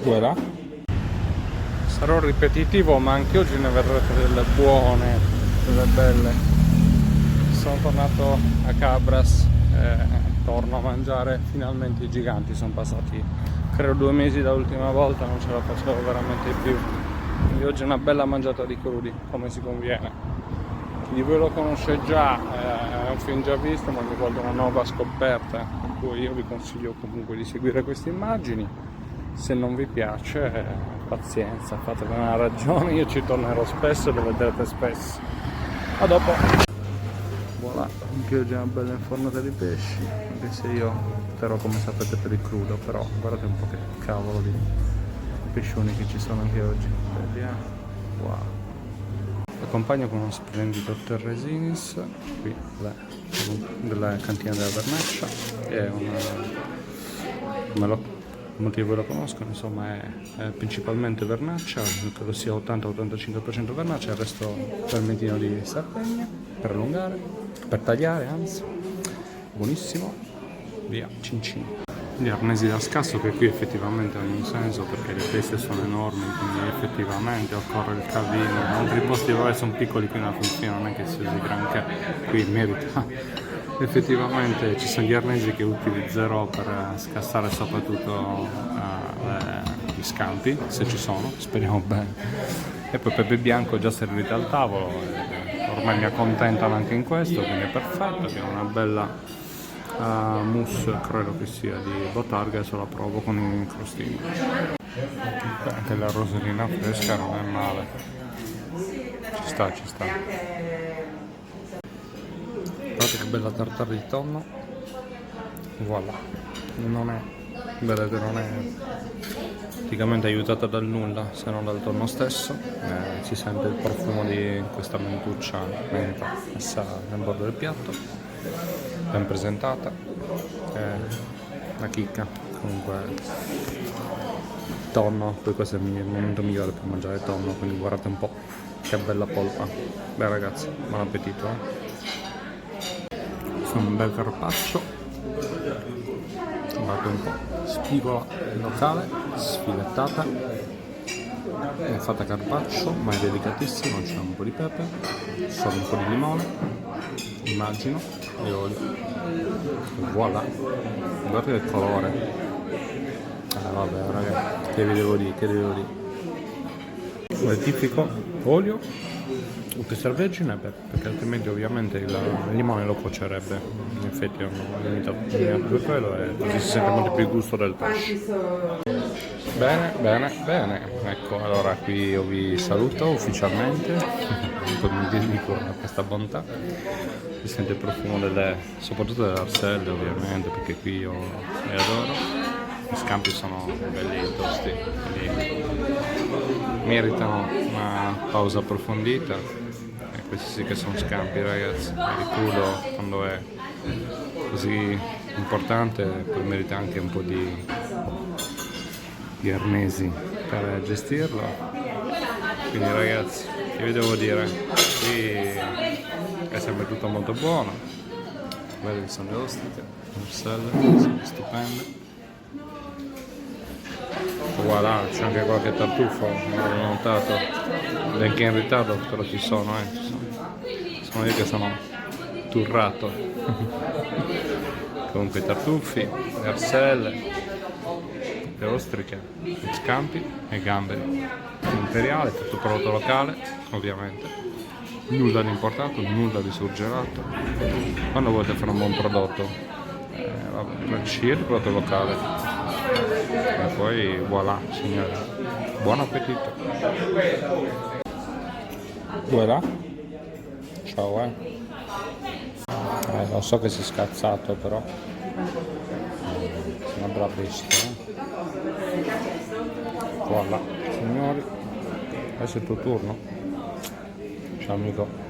Voilà. Sarò ripetitivo, ma anche oggi ne verrete delle buone, delle belle. Sono tornato a Cabras e torno a mangiare finalmente i giganti. Sono passati credo 2 mesi dall'ultima volta, non ce la facevo veramente più. Quindi oggi è una bella mangiata di crudi, come si conviene. Chi di voi lo conosce già, è un film già visto, ma mi vuole una nuova scoperta, per cui io vi consiglio comunque di seguire queste immagini. Se non vi piace, pazienza, fatevene una ragione, io ci tornerò spesso e lo vedrete spesso. A dopo! Voilà, anche oggi è una bella infornata di pesci, anche se io opterò come sapete per il crudo, però guardate un po' che cavolo di pescioni che ci sono anche oggi. Belli, wow! Accompagno con uno splendido Terresinis, qui della cantina della Vernaccia, è molti di voi lo conoscono, insomma è principalmente vernaccia, credo sia 80-85% vernaccia, il resto fermentino di Sardegna, per allungare, per tagliare anzi, buonissimo, via, cin cin. Gli arnesi da scasso che qui effettivamente hanno un senso perché le teste sono enormi, quindi effettivamente occorre il cavino, in altri posti dove sono piccoli qui nella funzione non è che si usi granché, qui merita. Effettivamente ci sono gli arnesi che utilizzerò per scassare soprattutto gli scampi, se ci sono, speriamo bene. E poi pepe bianco già servito al tavolo, ormai mi accontentano anche in questo, quindi è perfetto, abbiamo una bella mousse, credo che sia di Bottarga, adesso la provo con i crostini. Anche la rosellina fresca non è male, ci sta, ci sta. Guardate che bella tartare di tonno, voilà, non è, vedete, non è praticamente aiutata dal nulla se non dal tonno stesso, si sente il profumo di questa mentuccia messa nel bordo del piatto, ben presentata, una chicca, comunque tonno, poi questo è il momento migliore per mangiare tonno, quindi guardate un po' che bella polpa. Beh ragazzi, buon appetito. Un bel carpaccio, guardate un po', spigola locale, sfilettata, è fatta carpaccio, ma è delicatissimo, c'è un po' di pepe, solo un po' di limone, immagino, e olio, e voilà, guardate il colore, vabbè ragazzi, che vi devo dire, rettifico, olio, extra vergine perché altrimenti ovviamente il limone lo cuocerebbe, in effetti ho limitato per quello e così si sente molto più il gusto del pesce. Bene, ecco, allora qui io vi saluto ufficialmente, mi dedico a questa bontà, si sente il profumo soprattutto delle arselle ovviamente, perché qui io le adoro, gli scampi sono belli tosti, quindi meritano una pausa approfondita. Questi sì che sono scampi ragazzi, il crudo quando è così importante poi merita anche un po' di arnesi per gestirlo, quindi ragazzi che vi devo dire, qui è sempre tutto molto buono, vedete sono le ostriche, le mozzarelle, sono stupende, voilà, c'è anche qualche tartufo, non l'ho notato, benché in ritardo però ci sono, sono io che sono turrato. Comunque i tartufi, le arselle, le ostriche, gli scampi e i gamberi, imperiale, tutto prodotto locale ovviamente, nulla di importato, nulla di surgelato. Quando volete fare un buon prodotto, vabbè, scegliete il prodotto locale e poi voilà signori, buon appetito. Voilà, ciao lo so che sei scazzato però sei una bravissima, voilà signori, adesso è il tuo turno, ciao amico.